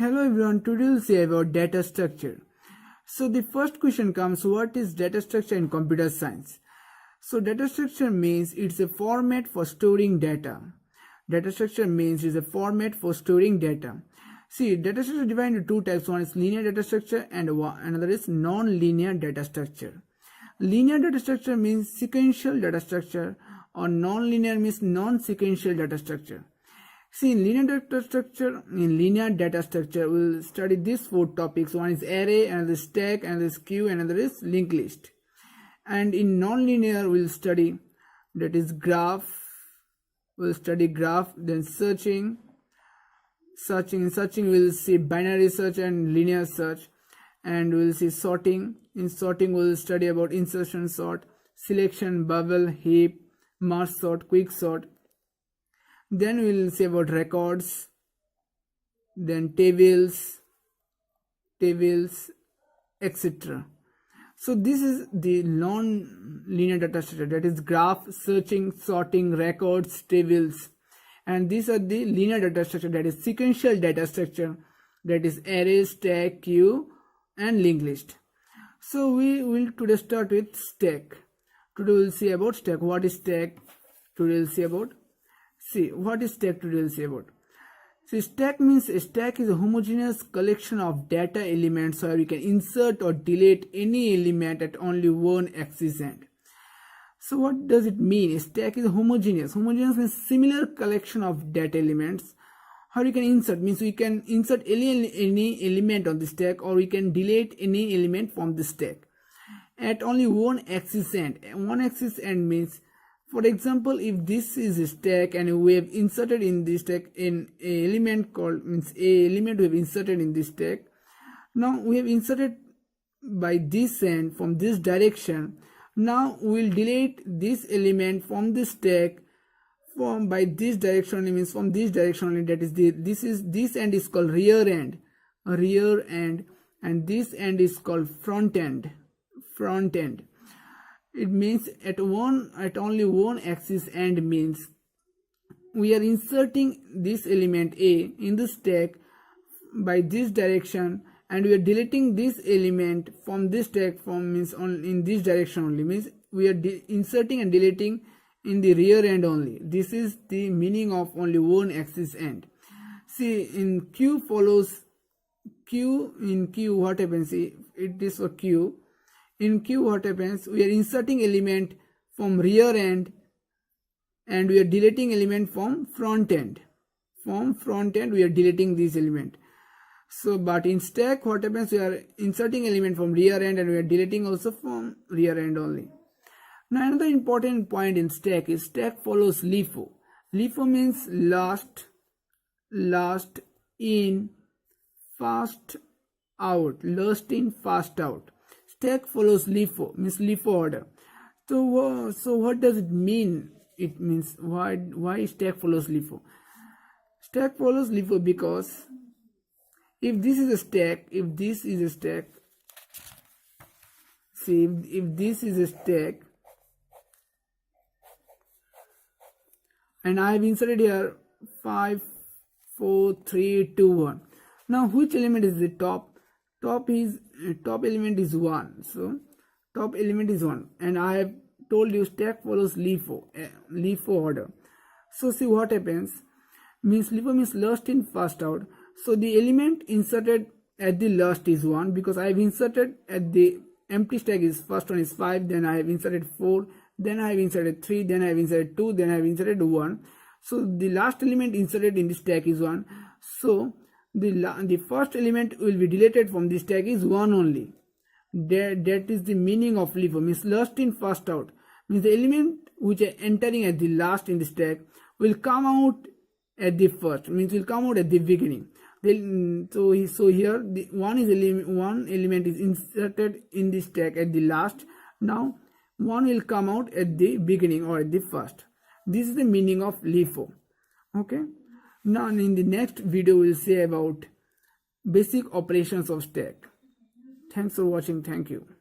Hello everyone, today we'll see about data structure. So the first question comes, what is data structure in computer science? So data structure means it's a format for storing data. Data structure means it's a format for storing data. See, data structure is divided into two types. One is linear data structure and another is non-linear data structure. Linear data structure means sequential data structure, or non-linear means non-sequential data structure. See, in linear data structure, we'll study these four topics. One is array, another is stack, another is queue, another is linked list. And in non-linear, we'll study that is graph. We'll study graph, then searching. In searching, we'll see binary search and linear search, and we'll see sorting. In sorting, we'll study about insertion sort, selection, bubble, heap, merge sort, quick sort. Then we will see about records, then tables, etc. So this is the non-linear data structure, that is graph, searching, sorting, records, tables. And these are the linear data structure, that is sequential data structure, that is array, stack, queue and linked list. So we will today start with stack. Today we will see about stack. What is stack? Today we will see about. What is stack today we'll see about. See, stack means a stack is a homogeneous collection of data elements where we can insert or delete any element at only one axis end. So what does it mean? A stack is homogeneous. Homogeneous means similar collection of data elements. How you can insert means we can insert any element on the stack, or we can delete any element from the stack at only one axis end. One axis end means, for example, if this is a stack and we have inserted in this stack an element called a element we have inserted in this stack. Now we have inserted by this end from this direction. Now we will delete this element from the stack by this direction only, means from this direction only, that is this end is called rear end, and this end is called front end. It means at only one axis end means we are inserting this element A in the stack by this direction, and we are deleting this element from this stack in this direction only, means we are inserting and deleting in the rear end only. This is the meaning of only one axis end. See, in queue what happens? See, it is for queue. In queue what happens? We are inserting element from rear end and we are deleting element from front end. From front end we are deleting this element. So but in stack what happens? We are inserting element from rear end and we are deleting also from rear end only. Now another important point in stack is stack follows LIFO. LIFO means last in, fast out. Last in, fast out. Stack follows LIFO, means LIFO order. So what does it mean? It means why stack follows LIFO. Stack follows LIFO because if this is a stack, if this is a stack, see, if this is a stack and I have inserted here 5, 4, 3, 2, 1. Now which element is the top? Top element is 1. So top element is 1, and I have told you stack follows LIFO order. So see what happens, means LIFO means last in, first out. So the element inserted at the last is 1, because I have inserted at the empty stack is first one is 5, then I have inserted 4, then I have inserted 3, then I have inserted 2, then I have inserted 1. So the last element inserted in the stack is 1. So the first element will be deleted from the stack is 1 only. That is the meaning of LIFO, means last in, first out. Means the element which are entering at the last in the stack will come out at the first, means will come out at the beginning. So here the one element is inserted in the stack at the last. Now one will come out at the beginning or at the first. This is the meaning of LIFO. Okay. Now in the next video we will say about basic operations of stack. Thanks for watching. Thank you.